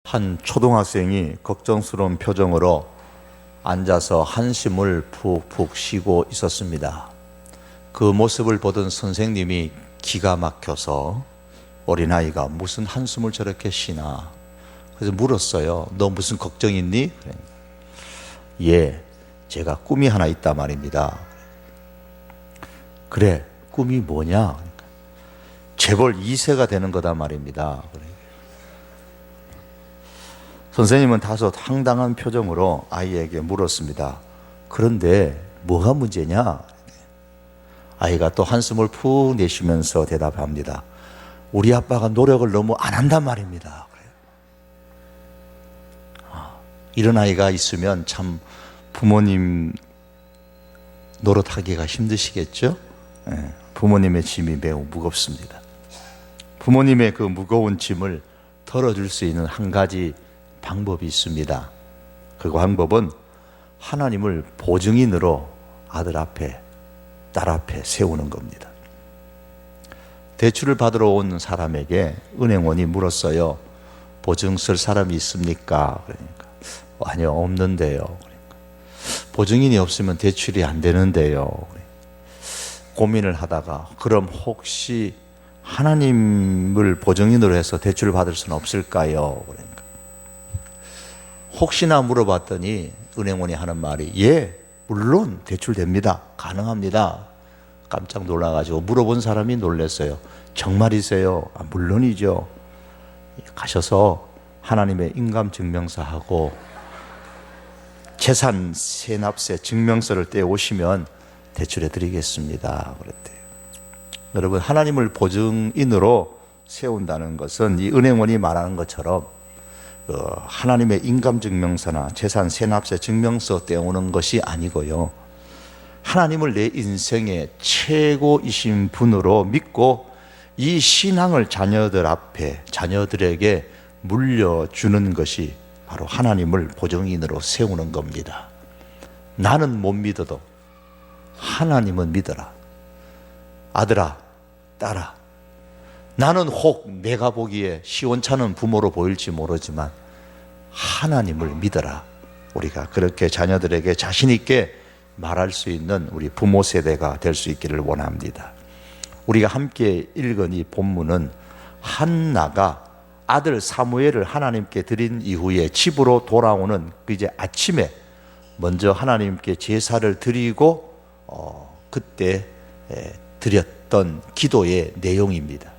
한 초등학생이 걱정스러운 표정으로 앉아서 한숨을 푹푹 쉬고 있었습니다. 그 모습을 보던 선생님이 기가 막혀서 어린아이가 무슨 한숨을 저렇게 쉬나, 그래서 물었어요. 너 무슨 걱정 있니? 예, 제가 꿈이 하나 있단 말입니다. 그래, 꿈이 뭐냐? 재벌 2세가 되는 거다 말입니다. 선생님은 다소 황당한 표정으로 아이에게 물었습니다. 그런데 뭐가 문제냐? 아이가 또 한숨을 푹 내쉬면서 대답합니다. 우리 아빠가 노력을 너무 안 한단 말입니다. 이런 아이가 있으면 참 부모님 노릇하기가 힘드시겠죠? 부모님의 짐이 매우 무겁습니다. 부모님의 그 무거운 짐을 덜어줄 수 있는 한 가지 방법이 있습니다. 그 방법은 하나님을 보증인으로 아들 앞에, 딸 앞에 세우는 겁니다. 대출을 받으러 온 사람에게 은행원이 물었어요. 보증 쓸 사람이 있습니까? 그러니까 아니요, 없는데요. 그러니까 보증인이 없으면 대출이 안 되는데요. 고민을 하다가 그럼 혹시 하나님을 보증인으로 해서 대출을 받을 수는 없을까요? 그러니까 혹시나 물어봤더니 은행원이 하는 말이 예, 물론 대출됩니다. 가능합니다. 깜짝 놀라가지고 물어본 사람이 놀랐어요. 정말이세요? 물론이죠. 가셔서 하나님의 인감증명서하고 재산 세납세 증명서를 떼오시면 대출해 드리겠습니다. 그랬대요. 여러분, 하나님을 보증인으로 세운다는 것은 이 은행원이 말하는 것처럼 하나님의 인감증명서나 재산 세납세 증명서 떼오는 것이 아니고요, 하나님을 내 인생의 최고이신 분으로 믿고 이 신앙을 자녀들 앞에, 자녀들에게 물려주는 것이 바로 하나님을 보증인으로 세우는 겁니다. 나는 못 믿어도 하나님은 믿어라. 아들아, 딸아, 나는 혹 내가 보기에 시원찮은 부모로 보일지 모르지만 하나님을 믿어라. 우리가 그렇게 자녀들에게 자신 있게 말할 수 있는 우리 부모 세대가 될 수 있기를 원합니다. 우리가 함께 읽은 이 본문은 한나가 아들 사무엘을 하나님께 드린 이후에 집으로 돌아오는 그 이제 아침에 먼저 하나님께 제사를 드리고 그때 드렸던 기도의 내용입니다.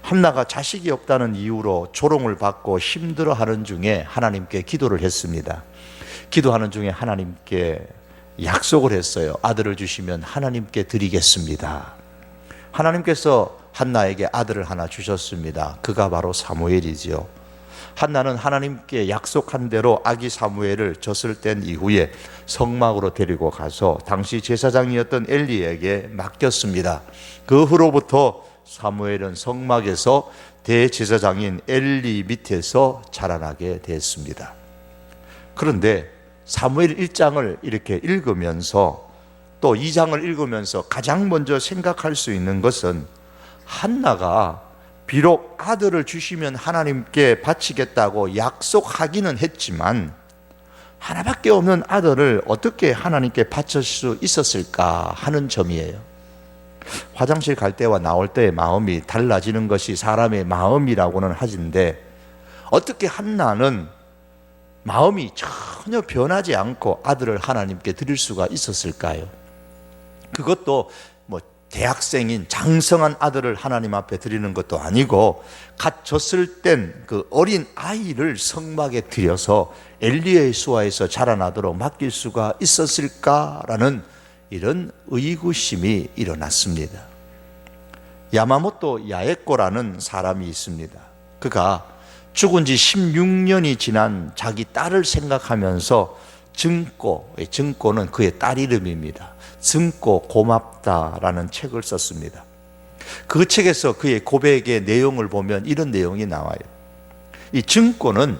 한나가 자식이 없다는 이유로 조롱을 받고 힘들어하는 중에 하나님께 기도를 했습니다. 기도하는 중에 하나님께 약속을 했어요. 아들을 주시면 하나님께 드리겠습니다. 하나님께서 한나에게 아들을 하나 주셨습니다. 그가 바로 사무엘이지요. 한나는 하나님께 약속한 대로 아기 사무엘을 젖을 뗀 이후에 성막으로 데리고 가서 당시 제사장이었던 엘리에게 맡겼습니다. 그 후로부터 사무엘은 성막에서 대제사장인 엘리 밑에서 자라나게 됐습니다. 그런데 사무엘 1장을 이렇게 읽으면서 또 2장을 읽으면서 가장 먼저 생각할 수 있는 것은 한나가 비록 아들을 주시면 하나님께 바치겠다고 약속하기는 했지만 하나밖에 없는 아들을 어떻게 하나님께 바칠 수 있었을까 하는 점이에요. 화장실 갈 때와 나올 때의 마음이 달라지는 것이 사람의 마음이라고는 하진데 어떻게 한나는 마음이 전혀 변하지 않고 아들을 하나님께 드릴 수가 있었을까요? 그것도 대학생인 장성한 아들을 하나님 앞에 드리는 것도 아니고 갓 젖을 땐 그 어린 아이를 성막에 들여서 엘리의 수하에서 자라나도록 맡길 수가 있었을까라는 이런 의구심이 일어났습니다. 야마모토 야에코라는 사람이 있습니다. 그가 죽은 지 16년이 지난 자기 딸을 생각하면서 증꼬는 그의 딸 이름입니다. 증꼬 고맙다라는 책을 썼습니다. 그 책에서 그의 고백의 내용을 보면 이런 내용이 나와요. 이 증꼬는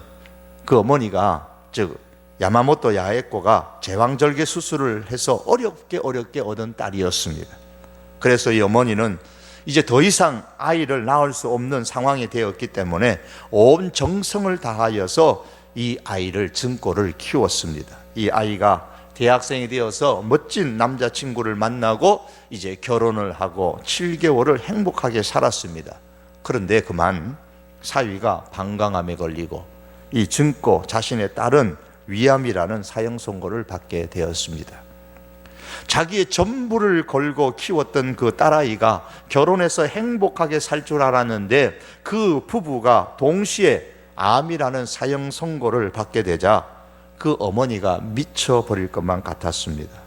그 어머니가 야마모토 야에코가 제왕절개 수술을 해서 어렵게 얻은 딸이었습니다. 그래서 이 어머니는 이제 더 이상 아이를 낳을 수 없는 상황이 되었기 때문에 온 정성을 다하여서 이 아이를 증꼬를 키웠습니다. 이 아이가 대학생이 되어서 멋진 남자친구를 만나고 이제 결혼을 하고 7개월을 행복하게 살았습니다. 그런데 그만 사위가 방광암에 걸리고 이 증꼬 자신의 딸은 위암이라는 사형 선고를 받게 되었습니다. 자기의 전부를 걸고 키웠던 그 딸아이가 결혼해서 행복하게 살 줄 알았는데 그 부부가 동시에 암이라는 사형 선고를 받게 되자 그 어머니가 미쳐버릴 것만 같았습니다.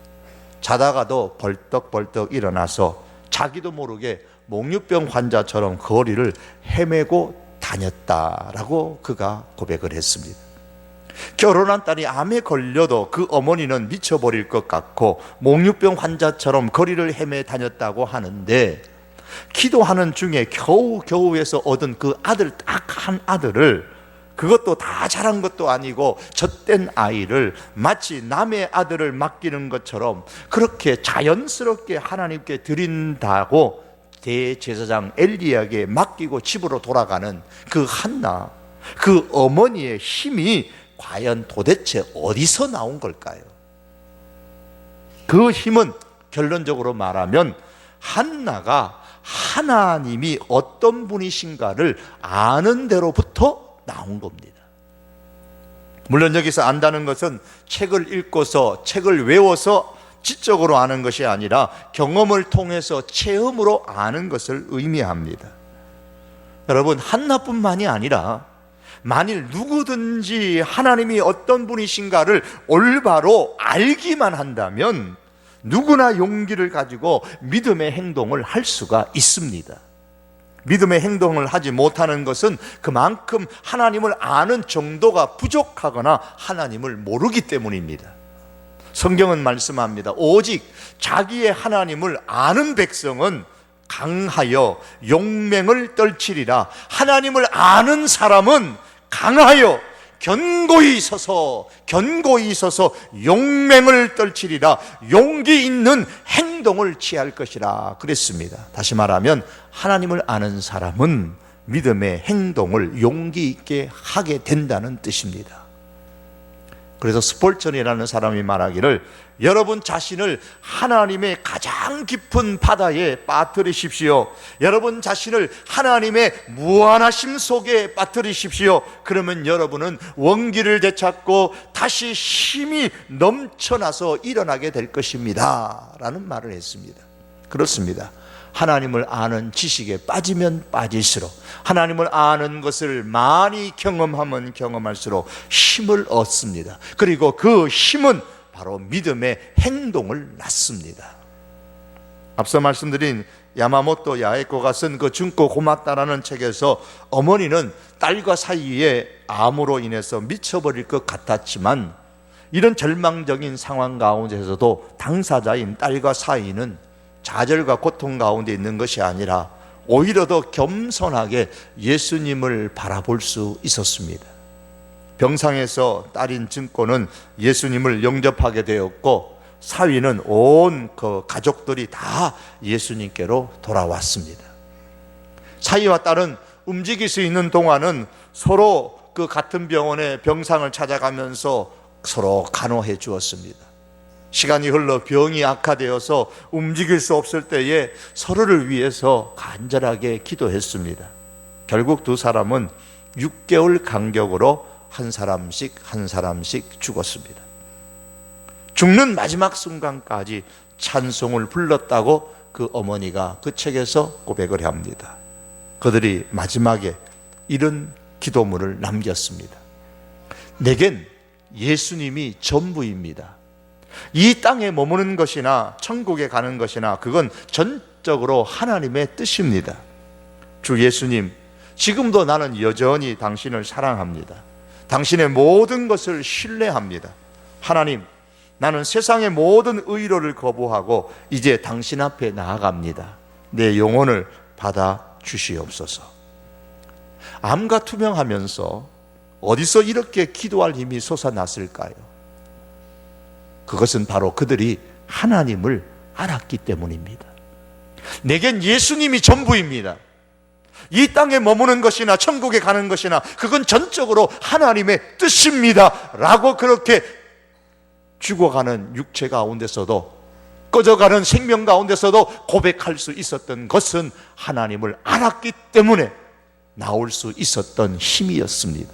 자다가도 벌떡벌떡 일어나서 자기도 모르게 몽유병 환자처럼 거리를 헤매고 다녔다라고 그가 고백을 했습니다. 결혼한 딸이 암에 걸려도 그 어머니는 미쳐버릴 것 같고 몽유병 환자처럼 거리를 헤매 다녔다고 하는데, 기도하는 중에 겨우겨우에서 얻은 그 아들, 딱 한 아들을, 그것도 다 자란 것도 아니고 젖된 아이를 마치 남의 아들을 맡기는 것처럼 그렇게 자연스럽게 하나님께 드린다고 대제사장 엘리야에게 맡기고 집으로 돌아가는 그 한나, 그 어머니의 힘이 과연 도대체 어디서 나온 걸까요? 그 힘은 결론적으로 말하면 한나가 하나님이 어떤 분이신가를 아는 대로부터 나온 겁니다. 물론 여기서 안다는 것은 책을 읽고서, 책을 외워서 지적으로 아는 것이 아니라 경험을 통해서 체험으로 아는 것을 의미합니다. 여러분, 한나뿐만이 아니라 만일 누구든지 하나님이 어떤 분이신가를 올바로 알기만 한다면 누구나 용기를 가지고 믿음의 행동을 할 수가 있습니다. 믿음의 행동을 하지 못하는 것은 그만큼 하나님을 아는 정도가 부족하거나 하나님을 모르기 때문입니다. 성경은 말씀합니다. 오직 자기의 하나님을 아는 백성은 강하여 용맹을 떨치리라. 하나님을 아는 사람은 강하여 견고히 서서 용맹을 떨치리라. 용기 있는 행동을 취할 것이라 그랬습니다. 다시 말하면 하나님을 아는 사람은 믿음의 행동을 용기 있게 하게 된다는 뜻입니다. 그래서 스폴전이라는 사람이 말하기를, 여러분 자신을 하나님의 가장 깊은 바다에 빠뜨리십시오. 여러분 자신을 하나님의 무한하심 속에 빠뜨리십시오. 그러면 여러분은 원기를 되찾고 다시 힘이 넘쳐나서 일어나게 될 것입니다 라는 말을 했습니다. 그렇습니다. 하나님을 아는 지식에 빠지면 빠질수록, 하나님을 아는 것을 많이 경험하면 경험할수록 힘을 얻습니다. 그리고 그 힘은 바로 믿음의 행동을 낳습니다. 앞서 말씀드린 야마모토 야에코가 쓴 그 죽고 고맙다라는 책에서 어머니는 딸과 사이에 암으로 인해서 미쳐버릴 것 같았지만, 이런 절망적인 상황 가운데서도 당사자인 딸과 사이는 좌절과 고통 가운데 있는 것이 아니라 오히려 더 겸손하게 예수님을 바라볼 수 있었습니다. 병상에서 딸인 증꼬는 예수님을 영접하게 되었고, 사위는 온 그 가족들이 다 예수님께로 돌아왔습니다. 사위와 딸은 움직일 수 있는 동안은 서로 그 같은 병원에 병상을 찾아가면서 서로 간호해 주었습니다. 시간이 흘러 병이 악화되어서 움직일 수 없을 때에 서로를 위해서 간절하게 기도했습니다. 결국 두 사람은 6개월 간격으로 한 사람씩 죽었습니다. 죽는 마지막 순간까지 찬송을 불렀다고 그 어머니가 그 책에서 고백을 합니다. 그들이 마지막에 이런 기도문을 남겼습니다. 내겐 예수님이 전부입니다. 이 땅에 머무는 것이나 천국에 가는 것이나 그건 전적으로 하나님의 뜻입니다. 주 예수님, 지금도 나는 여전히 당신을 사랑합니다. 당신의 모든 것을 신뢰합니다. 하나님, 나는 세상의 모든 의로를 거부하고 이제 당신 앞에 나아갑니다. 내 영혼을 받아 주시옵소서. 암과 투명하면서 어디서 이렇게 기도할 힘이 솟아났을까요? 그것은 바로 그들이 하나님을 알았기 때문입니다. 내겐 예수님이 전부입니다. 이 땅에 머무는 것이나 천국에 가는 것이나 그건 전적으로 하나님의 뜻입니다 라고 그렇게 죽어가는 육체 가운데서도, 꺼져가는 생명 가운데서도 고백할 수 있었던 것은 하나님을 알았기 때문에 나올 수 있었던 힘이었습니다.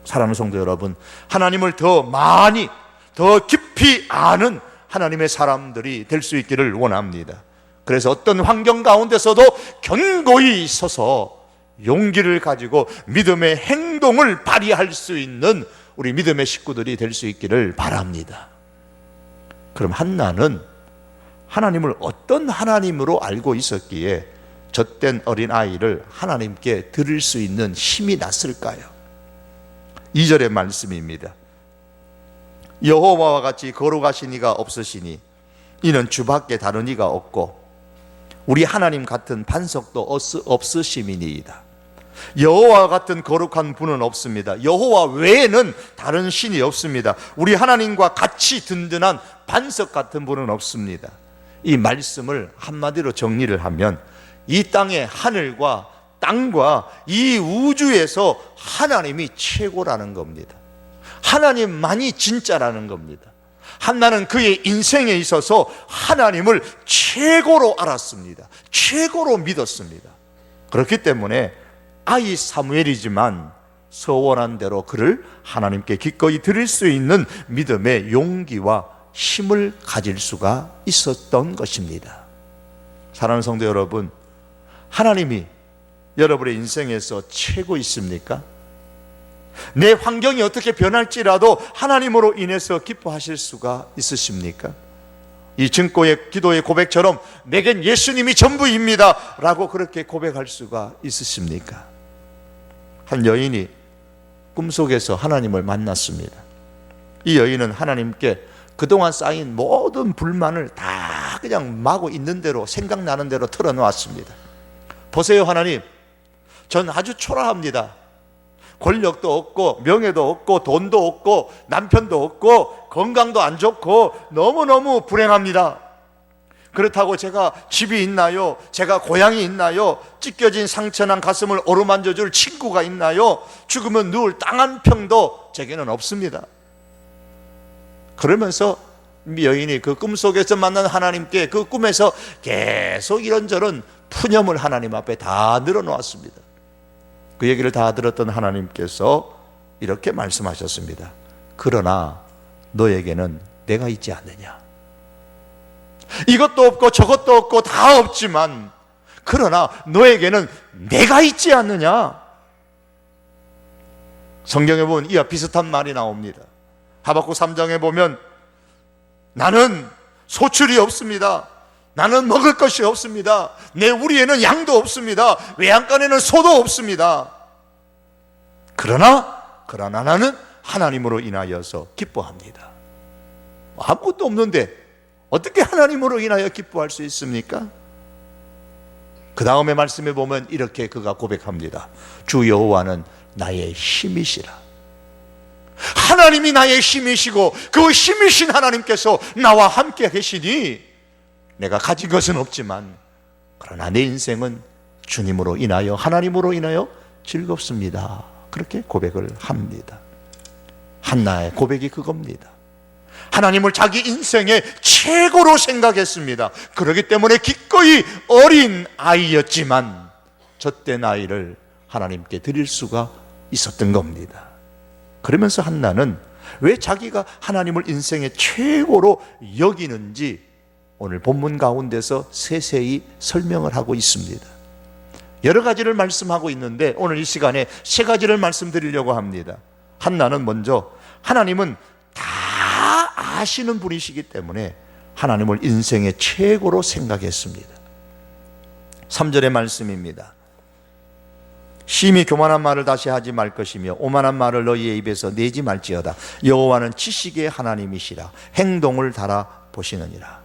사랑하는 성도 여러분, 하나님을 더 많이, 더 깊이 아는 하나님의 사람들이 될 수 있기를 원합니다. 그래서 어떤 환경 가운데서도 견고히 서서 용기를 가지고 믿음의 행동을 발휘할 수 있는 우리 믿음의 식구들이 될 수 있기를 바랍니다. 그럼 한나는 하나님을 어떤 하나님으로 알고 있었기에 젖된 어린아이를 하나님께 드릴 수 있는 힘이 났을까요? 2절의 말씀입니다. 여호와와 같이 거룩하신 이가 없으시니 이는 주밖에 다른 이가 없고 우리 하나님 같은 반석도 없으심이니이다. 여호와 같은 거룩한 분은 없습니다. 여호와 외에는 다른 신이 없습니다. 우리 하나님과 같이 든든한 반석 같은 분은 없습니다. 이 말씀을 한마디로 정리를 하면 이 땅의 하늘과 땅과 이 우주에서 하나님이 최고라는 겁니다. 하나님만이 진짜라는 겁니다. 한나는 그의 인생에 있어서 하나님을 최고로 알았습니다. 최고로 믿었습니다. 그렇기 때문에 아이 사무엘이지만 서원한 대로 그를 하나님께 기꺼이 드릴 수 있는 믿음의 용기와 힘을 가질 수가 있었던 것입니다. 사랑하는 성도 여러분, 하나님이 여러분의 인생에서 최고 있습니까? 내 환경이 어떻게 변할지라도 하나님으로 인해서 기뻐하실 수가 있으십니까? 이 증거의 기도의 고백처럼 내겐 예수님이 전부입니다 라고 그렇게 고백할 수가 있으십니까? 한 여인이 꿈속에서 하나님을 만났습니다. 이 여인은 하나님께 그동안 쌓인 모든 불만을 다 그냥 마구 있는 대로, 생각나는 대로 털어놓았습니다. 보세요, 하나님, 전 아주 초라합니다. 권력도 없고 명예도 없고 돈도 없고 남편도 없고 건강도 안 좋고 너무너무 불행합니다. 그렇다고 제가 집이 있나요? 제가 고향이 있나요? 찢겨진 상처난 가슴을 어루만져줄 친구가 있나요? 죽으면 누울 땅 한 평도 제게는 없습니다. 그러면서 여인이 그 꿈속에서 만난 하나님께 그 꿈에서 계속 이런저런 푸념을 하나님 앞에 다 늘어놓았습니다. 그 얘기를 다 들었던 하나님께서 이렇게 말씀하셨습니다. 그러나 너에게는 내가 있지 않느냐? 이것도 없고 저것도 없고 다 없지만 그러나 너에게는 내가 있지 않느냐? 성경에 보면 이와 비슷한 말이 나옵니다. 하박국 3장에 보면 나는 소출이 없습니다. 나는 먹을 것이 없습니다. 내 우리에는 양도 없습니다. 외양간에는 소도 없습니다. 그러나 나는 하나님으로 인하여서 기뻐합니다. 아무것도 없는데 어떻게 하나님으로 인하여 기뻐할 수 있습니까? 그 다음에 말씀에 보면 이렇게 그가 고백합니다. 주 여호와는 나의 힘이시라. 하나님이 나의 힘이시고 그 힘이신 하나님께서 나와 함께 계시니 내가 가진 것은 없지만 그러나 내 인생은 주님으로 인하여, 하나님으로 인하여 즐겁습니다. 그렇게 고백을 합니다. 한나의 고백이 그겁니다. 하나님을 자기 인생의 최고로 생각했습니다. 그렇기 때문에 기꺼이 어린 아이였지만 젖된 아이를 하나님께 드릴 수가 있었던 겁니다. 그러면서 한나는 왜 자기가 하나님을 인생의 최고로 여기는지 오늘 본문 가운데서 세세히 설명을 하고 있습니다. 여러 가지를 말씀하고 있는데 오늘 이 시간에 세 가지를 말씀드리려고 합니다. 한나는 먼저 하나님은 다 아시는 분이시기 때문에 하나님을 인생의 최고로 생각했습니다. 3절의 말씀입니다. 심히 교만한 말을 다시 하지 말 것이며 오만한 말을 너희의 입에서 내지 말지어다. 여호와는 지식의 하나님이시라. 행동을 달아 보시느니라.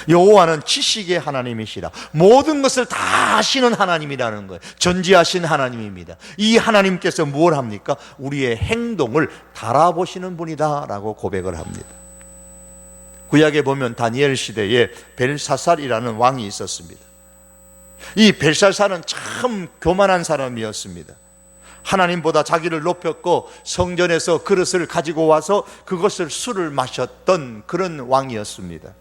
여호와는 지식의 하나님이시라. 모든 것을 다 아시는 하나님이라는 거예요. 전지하신 하나님입니다. 이 하나님께서 뭘 합니까? 우리의 행동을 달아보시는 분이다 라고 고백을 합니다. 구약에 보면 다니엘 시대에 벨사살이라는 왕이 있었습니다. 이 벨사살은 참 교만한 사람이었습니다. 하나님보다 자기를 높였고 성전에서 그릇을 가지고 와서 그것을 술을 마셨던 그런 왕이었습니다.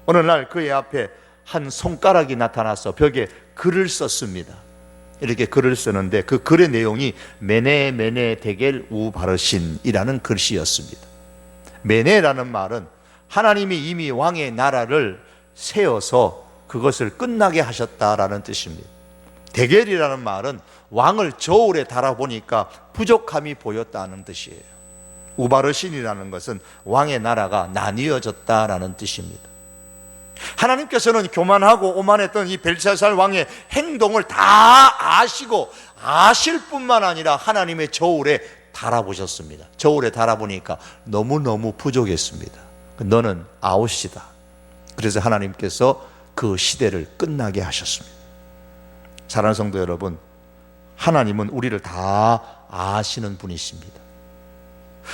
어느 날 그의 앞에 한 손가락이 나타나서 벽에 글을 썼습니다. 이렇게 글을 쓰는데 그 글의 내용이 메네 메네 데겔 우바르신이라는 글씨였습니다. 메네라는 말은 하나님이 이미 왕의 나라를 세워서 그것을 끝나게 하셨다라는 뜻입니다. 데겔이라는 말은 왕을 저울에 달아보니까 부족함이 보였다는 뜻이에요. 우바르신이라는 것은 왕의 나라가 나뉘어졌다라는 뜻입니다. 하나님께서는 교만하고 오만했던 이 벨사살 왕의 행동을 다 아시고 아실 뿐만 아니라 하나님의 저울에 달아보셨습니다. 저울에 달아보니까 너무너무 부족했습니다. 너는 아웃이다. 그래서 하나님께서 그 시대를 끝나게 하셨습니다. 사랑하는 성도 여러분, 하나님은 우리를 다 아시는 분이십니다.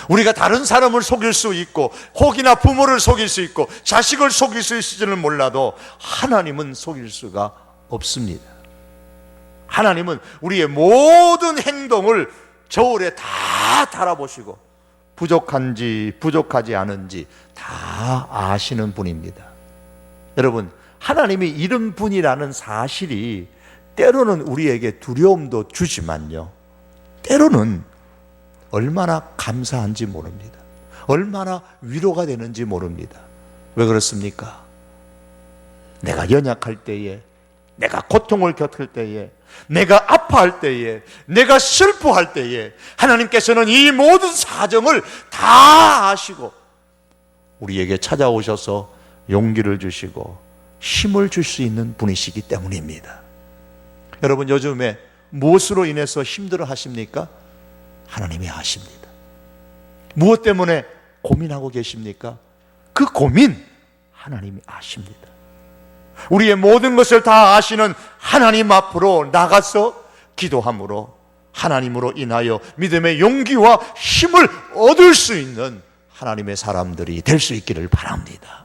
우리가 다른 사람을 속일 수 있고 혹이나 부모를 속일 수 있고 자식을 속일 수 있을지는 몰라도 하나님은 속일 수가 없습니다. 하나님은 우리의 모든 행동을 저울에 다 달아보시고 부족한지 부족하지 않은지 다 아시는 분입니다. 여러분, 하나님이 이런 분이라는 사실이 때로는 우리에게 두려움도 주지만요, 때로는 얼마나 감사한지 모릅니다. 얼마나 위로가 되는지 모릅니다. 왜 그렇습니까? 내가 연약할 때에, 내가 고통을 겪을 때에, 내가 아파할 때에, 내가 슬퍼할 때에 하나님께서는 이 모든 사정을 다 아시고 우리에게 찾아오셔서 용기를 주시고 힘을 줄 수 있는 분이시기 때문입니다. 여러분, 요즘에 무엇으로 인해서 힘들어 하십니까? 하나님이 아십니다. 무엇 때문에 고민하고 계십니까? 그 고민 하나님이 아십니다. 우리의 모든 것을 다 아시는 하나님 앞으로 나가서 기도함으로 하나님으로 인하여 믿음의 용기와 힘을 얻을 수 있는 하나님의 사람들이 될 수 있기를 바랍니다.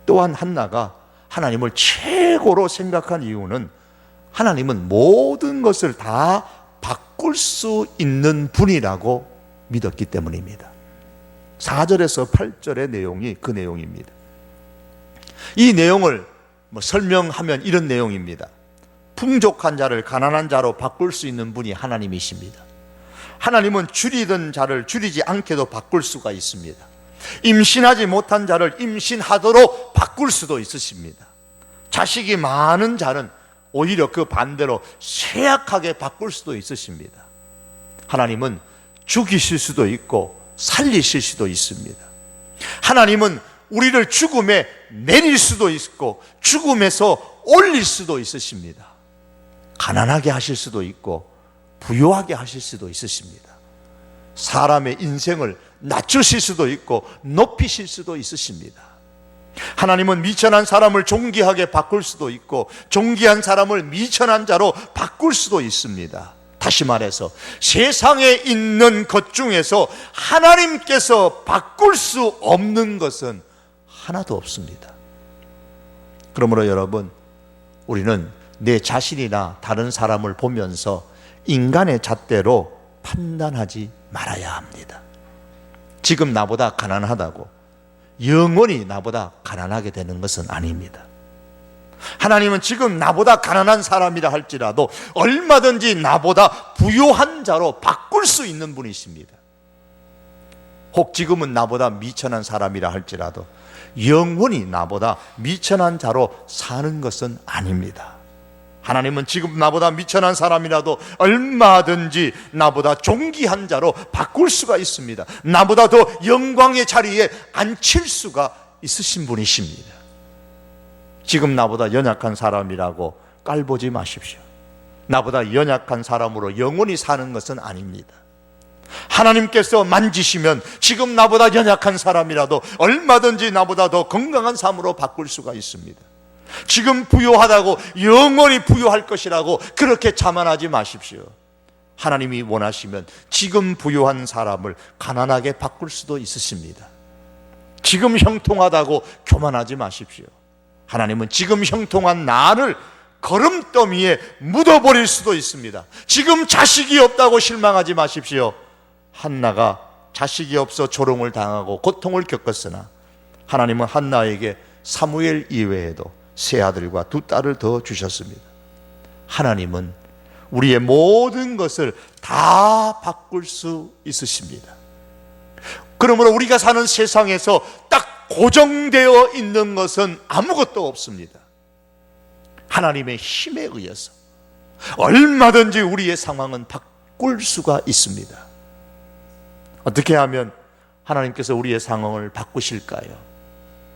또한 한나가 하나님을 최고로 생각한 이유는 하나님은 모든 것을 다 바꿀 수 있는 분이라고 믿었기 때문입니다. 4절에서 8절의 내용이 그 내용입니다. 이 내용을 설명하면 이런 내용입니다. 풍족한 자를 가난한 자로 바꿀 수 있는 분이 하나님이십니다. 하나님은 줄이던 자를 줄이지 않게도 바꿀 수가 있습니다. 임신하지 못한 자를 임신하도록 바꿀 수도 있으십니다. 자식이 많은 자는 오히려 그 반대로 쇠약하게 바꿀 수도 있으십니다. 하나님은 죽이실 수도 있고 살리실 수도 있습니다. 하나님은 우리를 죽음에 내릴 수도 있고 죽음에서 올릴 수도 있으십니다. 가난하게 하실 수도 있고 부유하게 하실 수도 있으십니다. 사람의 인생을 낮추실 수도 있고 높이실 수도 있으십니다. 하나님은 미천한 사람을 존귀하게 바꿀 수도 있고 존귀한 사람을 미천한 자로 바꿀 수도 있습니다. 다시 말해서 세상에 있는 것 중에서 하나님께서 바꿀 수 없는 것은 하나도 없습니다. 그러므로 여러분, 우리는 내 자신이나 다른 사람을 보면서 인간의 잣대로 판단하지 말아야 합니다. 지금 나보다 가난하다고 영원히 나보다 가난하게 되는 것은 아닙니다. 하나님은 지금 나보다 가난한 사람이라 할지라도 얼마든지 나보다 부유한 자로 바꿀 수 있는 분이십니다. 혹 지금은 나보다 미천한 사람이라 할지라도 영원히 나보다 미천한 자로 사는 것은 아닙니다. 하나님은 지금 나보다 미천한 사람이라도 얼마든지 나보다 존귀한 자로 바꿀 수가 있습니다. 나보다 더 영광의 자리에 앉힐 수가 있으신 분이십니다. 지금 나보다 연약한 사람이라고 깔보지 마십시오. 나보다 연약한 사람으로 영원히 사는 것은 아닙니다. 하나님께서 만지시면 지금 나보다 연약한 사람이라도 얼마든지 나보다 더 건강한 삶으로 바꿀 수가 있습니다. 지금 부유하다고 영원히 부유할 것이라고 그렇게 자만하지 마십시오. 하나님이 원하시면 지금 부유한 사람을 가난하게 바꿀 수도 있으십니다. 지금 형통하다고 교만하지 마십시오. 하나님은 지금 형통한 나를 거름더미에 묻어버릴 수도 있습니다. 지금 자식이 없다고 실망하지 마십시오. 한나가 자식이 없어 조롱을 당하고 고통을 겪었으나 하나님은 한나에게 사무엘 이외에도 세 아들과 두 딸을 더 주셨습니다. 하나님은 우리의 모든 것을 다 바꿀 수 있으십니다. 그러므로 우리가 사는 세상에서 딱 고정되어 있는 것은 아무것도 없습니다. 하나님의 힘에 의해서 얼마든지 우리의 상황은 바꿀 수가 있습니다. 어떻게 하면 하나님께서 우리의 상황을 바꾸실까요?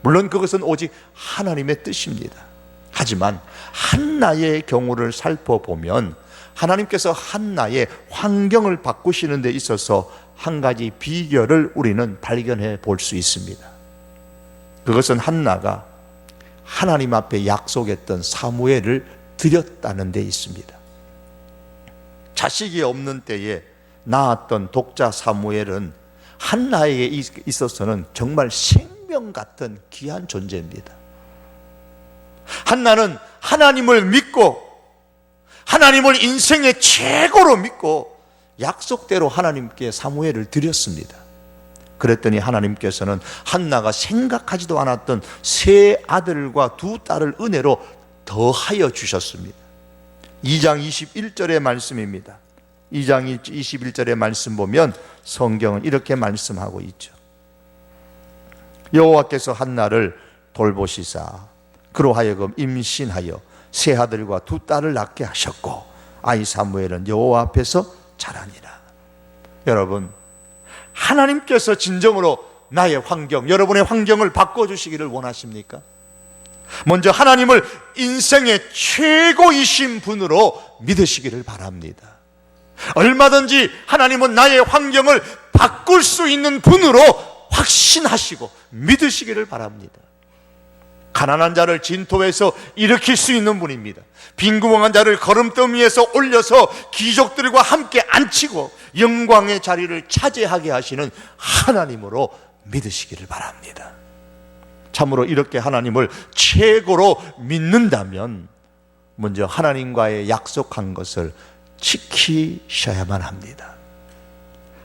물론 그것은 오직 하나님의 뜻입니다. 하지만 한나의 경우를 살펴보면 하나님께서 한나의 환경을 바꾸시는 데 있어서 한 가지 비결을 우리는 발견해 볼 수 있습니다. 그것은 한나가 하나님 앞에 약속했던 사무엘을 드렸다는 데 있습니다. 자식이 없는 때에 낳았던 독자 사무엘은 한나에게 있어서는 정말 생명 같은 귀한 존재입니다. 한나는 하나님을 믿고 하나님을 인생의 최고로 믿고 약속대로 하나님께 사무엘을 드렸습니다. 그랬더니 하나님께서는 한나가 생각하지도 않았던 세 아들과 두 딸을 은혜로 더하여 주셨습니다. 2장 21절의 말씀입니다. 2장 21절의 말씀 보면 성경은 이렇게 말씀하고 있죠. 여호와께서 한나를 돌보시사 그로 하여금 임신하여 세 아들과 두 딸을 낳게 하셨고 아이 사무엘은 여호와 앞에서 자라니라. 여러분, 하나님께서 진정으로 나의 환경, 여러분의 환경을 바꿔주시기를 원하십니까? 먼저 하나님을 인생의 최고이신 분으로 믿으시기를 바랍니다. 얼마든지 하나님은 나의 환경을 바꿀 수 있는 분으로 확신하시고 믿으시기를 바랍니다. 가난한 자를 진토에서 일으킬 수 있는 분입니다. 빈구멍한 자를 거름더미에서 올려서 귀족들과 함께 앉히고 영광의 자리를 차지하게 하시는 하나님으로 믿으시기를 바랍니다. 참으로 이렇게 하나님을 최고로 믿는다면 먼저 하나님과의 약속한 것을 지키셔야만 합니다.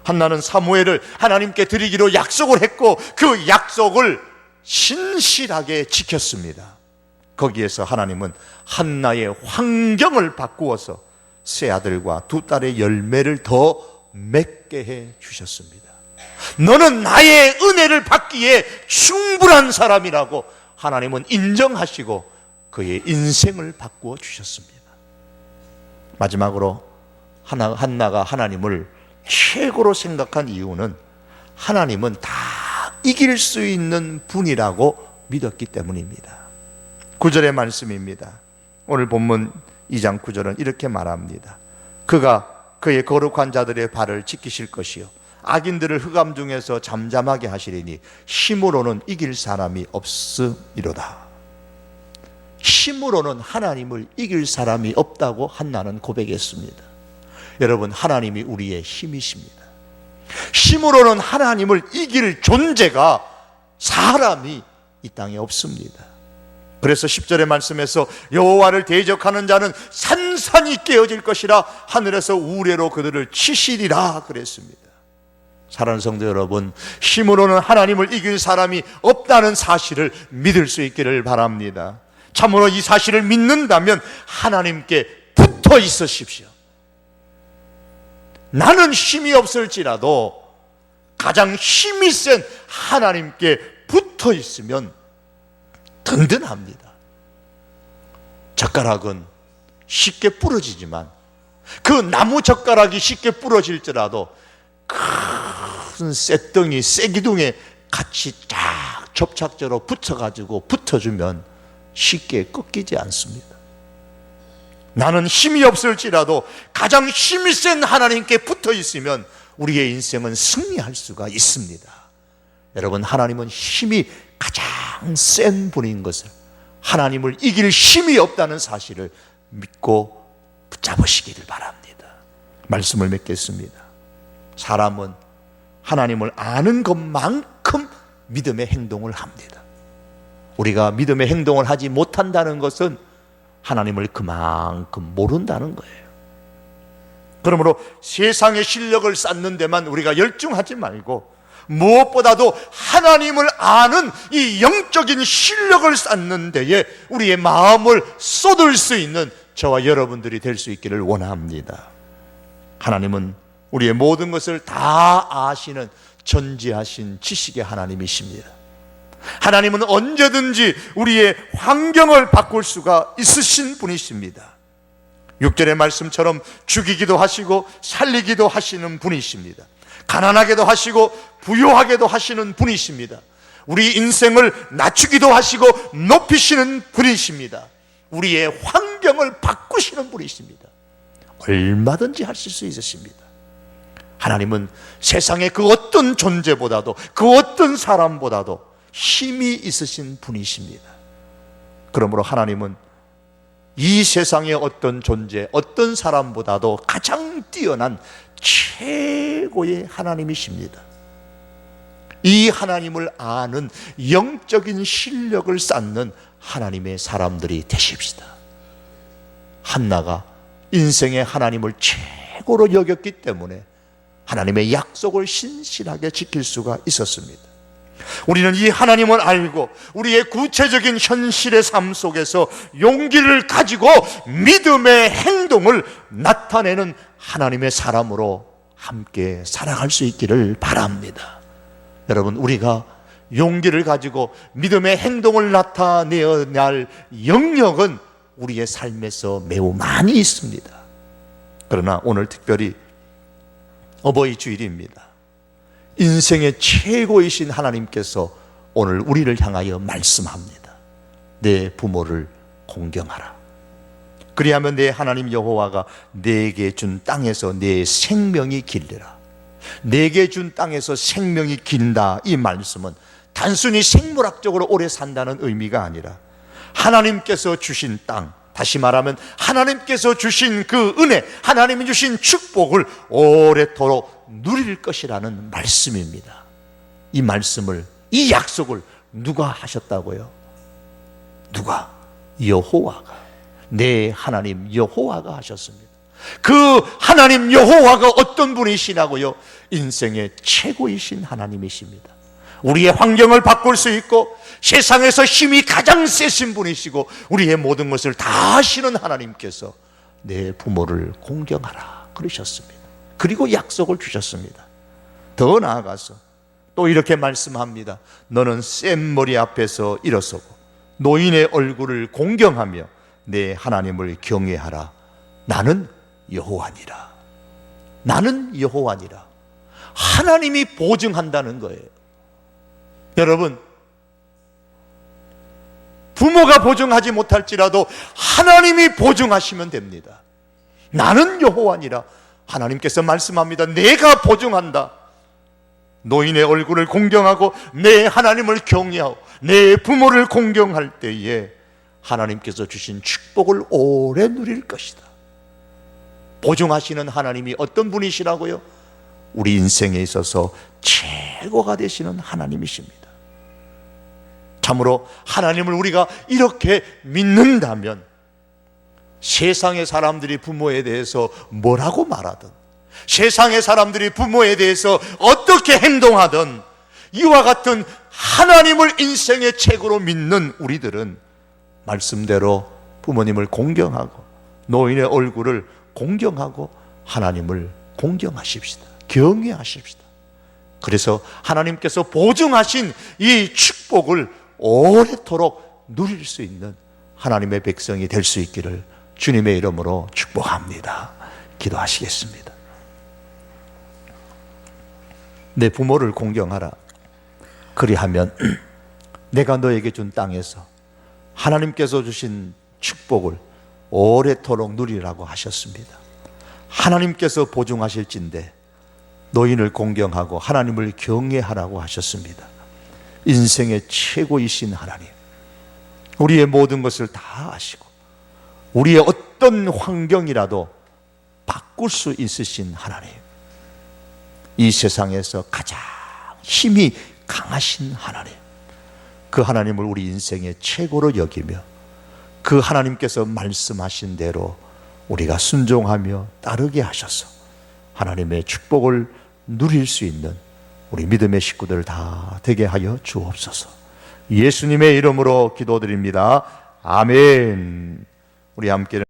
한나는 사무엘을 하나님께 드리기로 약속을 했고 그 약속을 신실하게 지켰습니다. 거기에서 하나님은 한나의 환경을 바꾸어서 세 아들과 두 딸의 열매를 더 맺게 해 주셨습니다. 너는 나의 은혜를 받기에 충분한 사람이라고 하나님은 인정하시고 그의 인생을 바꾸어 주셨습니다. 마지막으로 한나가 하나님을 최고로 생각한 이유는 하나님은 다 이길 수 있는 분이라고 믿었기 때문입니다. 9절의 말씀입니다. 오늘 본문 2장 9절은 이렇게 말합니다. 그가 그의 거룩한 자들의 발을 지키실 것이요 악인들을 흑암 중에서 잠잠하게 하시리니 힘으로는 이길 사람이 없으리로다. 힘으로는 하나님을 이길 사람이 없다고 한나는 고백했습니다. 여러분, 하나님이 우리의 힘이십니다. 힘으로는 하나님을 이길 존재가 사람이 이 땅에 없습니다. 그래서 10절의 말씀에서 여호와를 대적하는 자는 산산이 깨어질 것이라 하늘에서 우레로 그들을 치시리라 그랬습니다. 사랑하는 성도 여러분, 힘으로는 하나님을 이길 사람이 없다는 사실을 믿을 수 있기를 바랍니다. 참으로 이 사실을 믿는다면 하나님께 붙어 있으십시오. 나는 힘이 없을지라도 가장 힘이 센 하나님께 붙어 있으면 든든합니다. 젓가락은 쉽게 부러지지만 그 나무 젓가락이 쉽게 부러질지라도 큰 쇳덩이, 쇳기둥에 같이 쫙 접착제로 붙여가지고 붙어주면 쉽게 꺾이지 않습니다. 나는 힘이 없을지라도 가장 힘이 센 하나님께 붙어 있으면 우리의 인생은 승리할 수가 있습니다. 여러분, 하나님은 힘이 가장 센 분인 것을, 하나님을 이길 힘이 없다는 사실을 믿고 붙잡으시기를 바랍니다. 말씀을 맺겠습니다. 사람은 하나님을 아는 것만큼 믿음의 행동을 합니다. 우리가 믿음의 행동을 하지 못한다는 것은 하나님을 그만큼 모른다는 거예요. 그러므로 세상의 실력을 쌓는 데만 우리가 열중하지 말고 무엇보다도 하나님을 아는 이 영적인 실력을 쌓는 데에 우리의 마음을 쏟을 수 있는 저와 여러분들이 될 수 있기를 원합니다. 하나님은 우리의 모든 것을 다 아시는 전지하신 지식의 하나님이십니다. 하나님은 언제든지 우리의 환경을 바꿀 수가 있으신 분이십니다. 6절의 말씀처럼 죽이기도 하시고 살리기도 하시는 분이십니다. 가난하게도 하시고 부유하게도 하시는 분이십니다. 우리 인생을 낮추기도 하시고 높이시는 분이십니다. 우리의 환경을 바꾸시는 분이십니다. 얼마든지 하실 수 있으십니다. 하나님은 세상의 그 어떤 존재보다도 그 어떤 사람보다도 힘이 있으신 분이십니다. 그러므로 하나님은 이 세상의 어떤 존재, 어떤 사람보다도 가장 뛰어난 최고의 하나님이십니다. 이 하나님을 아는 영적인 실력을 쌓는 하나님의 사람들이 되십시다. 한나가 인생의 하나님을 최고로 여겼기 때문에 하나님의 약속을 신실하게 지킬 수가 있었습니다. 우리는 이 하나님을 알고 우리의 구체적인 현실의 삶 속에서 용기를 가지고 믿음의 행동을 나타내는 하나님의 사람으로 함께 살아갈 수 있기를 바랍니다. 여러분, 우리가 용기를 가지고 믿음의 행동을 나타내야 할 영역은 우리의 삶에서 매우 많이 있습니다. 그러나 오늘 특별히 어버이 주일입니다. 인생의 최고이신 하나님께서 오늘 우리를 향하여 말씀합니다. 내 부모를 공경하라. 그리하면 내 하나님 여호와가 내게 준 땅에서 내 생명이 길리라. 내게 준 땅에서 생명이 긴다. 이 말씀은 단순히 생물학적으로 오래 산다는 의미가 아니라 하나님께서 주신 땅, 다시 말하면 하나님께서 주신 그 은혜, 하나님이 주신 축복을 오래도록 누릴 것이라는 말씀입니다. 이 말씀을, 이 약속을 누가 하셨다고요? 누가? 여호와가, 내 하나님 여호와가 하셨습니다. 그 하나님 여호와가 어떤 분이시냐고요? 인생의 최고이신 하나님이십니다. 우리의 환경을 바꿀 수 있고 세상에서 힘이 가장 세신 분이시고 우리의 모든 것을 다 하시는 하나님께서 내 부모를 공경하라 그러셨습니다. 그리고 약속을 주셨습니다. 더 나아가서 또 이렇게 말씀합니다. 너는 센 머리 앞에서 일어서고 노인의 얼굴을 공경하며 내 하나님을 경외하라. 나는 여호와니라. 나는 여호와니라. 하나님이 보증한다는 거예요. 여러분, 부모가 보증하지 못할지라도 하나님이 보증하시면 됩니다. 나는 여호와니라. 하나님께서 말씀합니다. 내가 보증한다. 노인의 얼굴을 공경하고 내 하나님을 경외하고 내 부모를 공경할 때에 하나님께서 주신 축복을 오래 누릴 것이다. 보증하시는 하나님이 어떤 분이시라고요? 우리 인생에 있어서 최고가 되시는 하나님이십니다. 참으로 하나님을 우리가 이렇게 믿는다면 세상의 사람들이 부모에 대해서 뭐라고 말하든, 세상의 사람들이 부모에 대해서 어떻게 행동하든, 이와 같은 하나님을 인생의 책으로 믿는 우리들은 말씀대로 부모님을 공경하고 노인의 얼굴을 공경하고 하나님을 공경하십시다. 경외하십시다. 그래서 하나님께서 보증하신 이 축복을 오래도록 누릴 수 있는 하나님의 백성이 될 수 있기를 주님의 이름으로 축복합니다. 기도하시겠습니다. 내 부모를 공경하라. 그리하면 내가 너에게 준 땅에서 하나님께서 주신 축복을 오래도록 누리라고 하셨습니다. 하나님께서 보증하실진대 노인을 공경하고 하나님을 경외하라고 하셨습니다. 인생의 최고이신 하나님, 우리의 모든 것을 다 아시고 우리의 어떤 환경이라도 바꿀 수 있으신 하나님, 이 세상에서 가장 힘이 강하신 하나님, 그 하나님을 우리 인생의 최고로 여기며 그 하나님께서 말씀하신 대로 우리가 순종하며 따르게 하셔서 하나님의 축복을 누릴 수 있는 우리 믿음의 식구들 다 되게 하여 주옵소서. 예수님의 이름으로 기도드립니다. 아멘. 우리 함께